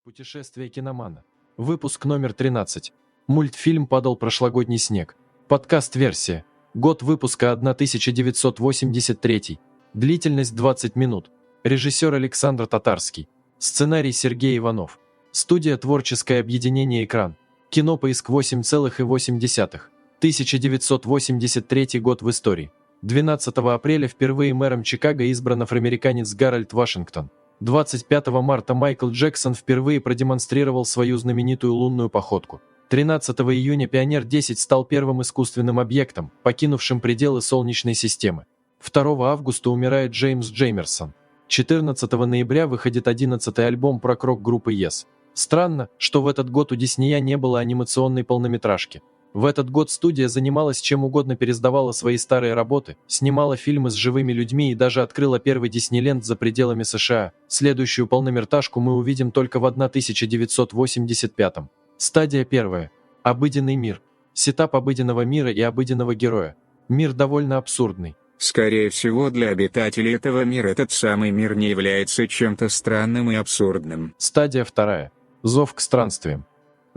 Путешествие киномана. Выпуск номер 13. Мультфильм «Падал прошлогодний снег». Подкаст-версия. Год выпуска 1983. Длительность 20 минут. Режиссер Александр Татарский. Сценарий Сергей Иванов. Студия «Творческое объединение Экран». Кинопоиск 8,8. 1983 год в истории. 12 апреля впервые мэром Чикаго избран афроамериканец Гарольд Вашингтон. 25 марта Майкл Джексон впервые продемонстрировал свою знаменитую лунную походку. 13 июня Пионер-10 стал первым искусственным объектом, покинувшим пределы Солнечной системы. 2 августа умирает Джеймс Джеймерсон. 14 ноября выходит 11-й альбом прок-рок группы Yes. Странно, что в этот год у Диснея не было анимационной полнометражки. В этот год студия занималась чем угодно, пересдавала свои старые работы, снимала фильмы с живыми людьми и даже открыла первый Диснейленд за пределами США. Следующую полнометражку мы увидим только в 1985. Стадия 1. Обыденный мир. Сетап обыденного мира и обыденного героя. Мир довольно абсурдный. Скорее всего, для обитателей этого мира этот самый мир не является чем-то странным и абсурдным. Стадия 2. Зов к странствиям.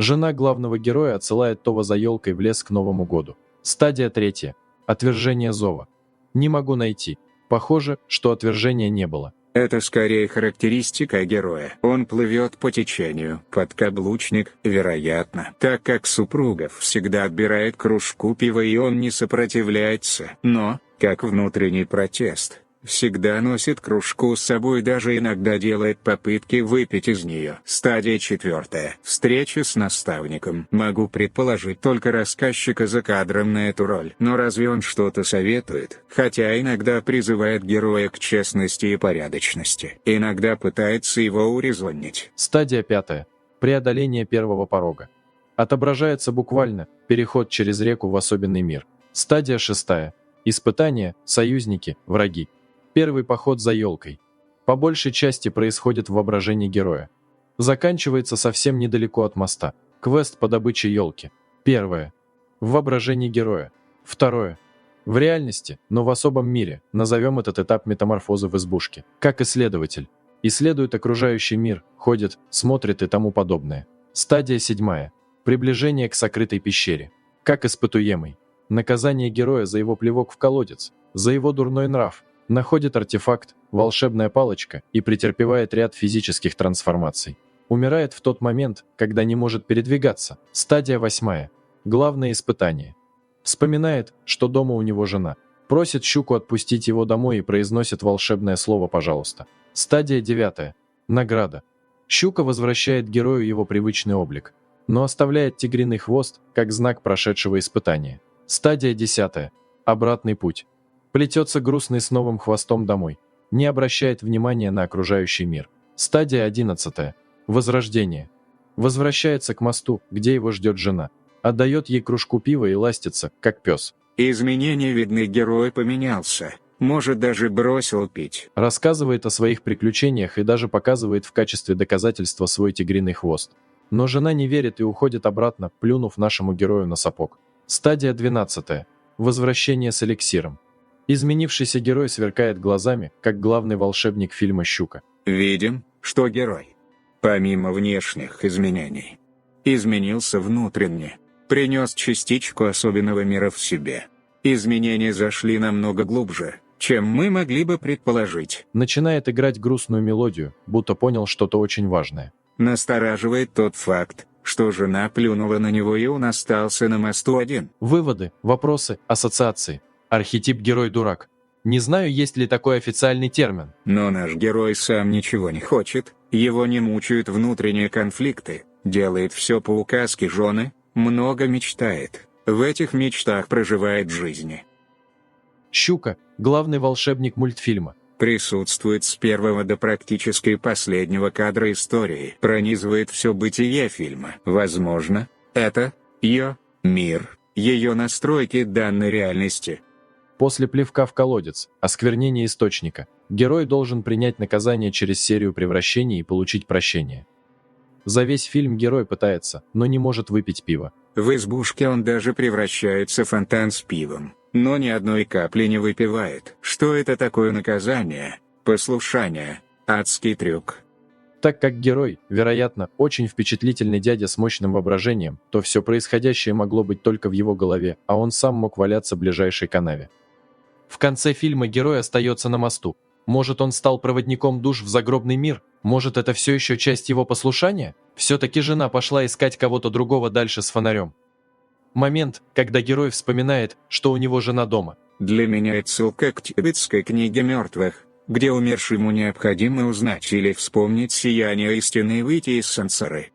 Жена главного героя отсылает Това за елкой в лес к Новому году. Стадия 3. Отвержение зова. Не могу найти. Похоже, что отвержения не было. Это скорее характеристика героя. Он плывет по течению, подкаблучник, вероятно, так как супругов всегда отбирает кружку пива и он не сопротивляется, но, как внутренний протест, всегда носит кружку с собой, даже иногда делает попытки выпить из нее. Стадия 4. Встреча с наставником. Могу предположить только рассказчика за кадром на эту роль. Но разве он что-то советует? Хотя иногда призывает героя к честности и порядочности. Иногда пытается его урезонить. Стадия 5. Преодоление первого порога. Отображается буквально переход через реку в особенный мир. Стадия 6. Испытания, союзники, враги. Первый поход за елкой. По большей части происходит в воображении героя. Заканчивается совсем недалеко от моста. Квест по добыче елки. 1. В воображении героя. 2. В реальности, но в особом мире. Назовем этот этап метаморфозы в избушке. Как исследователь. Исследует окружающий мир, ходит, смотрит и тому подобное. Стадия 7. Приближение к сокрытой пещере. Как испытуемый. Наказание героя за его плевок в колодец, за его дурной нрав. Находит артефакт, волшебная палочка и претерпевает ряд физических трансформаций. Умирает в тот момент, когда не может передвигаться. Стадия 8. Главное испытание. Вспоминает, что дома у него жена. Просит щуку отпустить его домой и произносит волшебное слово «пожалуйста». Стадия 9. Награда. Щука возвращает герою его привычный облик, но оставляет тигриный хвост, как знак прошедшего испытания. Стадия 10. Обратный путь. Плетется грустный с новым хвостом домой. Не обращает внимания на окружающий мир. Стадия 11. Возрождение. Возвращается к мосту, где его ждет жена. Отдает ей кружку пива и ластится, как пес. Изменения видны, герой поменялся. Может, даже бросил пить. Рассказывает о своих приключениях и даже показывает в качестве доказательства свой тигриный хвост. Но жена не верит и уходит обратно, плюнув нашему герою на сапог. Стадия 12. Возвращение с эликсиром. Изменившийся герой сверкает глазами, как главный волшебник фильма «Щука». Видим, что герой, помимо внешних изменений, изменился внутренне, принес частичку особенного мира в себе. Изменения зашли намного глубже, чем мы могли бы предположить. Начинает играть грустную мелодию, будто понял что-то очень важное. Настораживает тот факт, что жена плюнула на него и он остался на мосту один. Выводы, вопросы, ассоциации. Архетип герой-дурак. Не знаю, есть ли такой официальный термин. Но наш герой сам ничего не хочет, его не мучают внутренние конфликты, делает все по указке жены, много мечтает. В этих мечтах проживает жизнь. Щука – главный волшебник мультфильма. Присутствует с первого до практически последнего кадра истории, пронизывает все бытие фильма. Возможно, это ее мир, ее настройки данной реальности. После плевка в колодец, осквернение источника, герой должен принять наказание через серию превращений и получить прощение. За весь фильм герой пытается, но не может выпить пиво. В избушке он даже превращается в фонтан с пивом, но ни одной капли не выпивает. Что это такое наказание? Послушание? Адский трюк? Так как герой, вероятно, очень впечатлительный дядя с мощным воображением, то все происходящее могло быть только в его голове, а он сам мог валяться в ближайшей канаве. В конце фильма герой остается на мосту. Может, он стал проводником душ в загробный мир? Может, это все еще часть его послушания? Все-таки жена пошла искать кого-то другого дальше с фонарем. Момент, когда герой вспоминает, что у него жена дома. Для меня отсылка к тибетской книге мертвых, где умершему необходимо узнать или вспомнить сияние истины и выйти из сансары.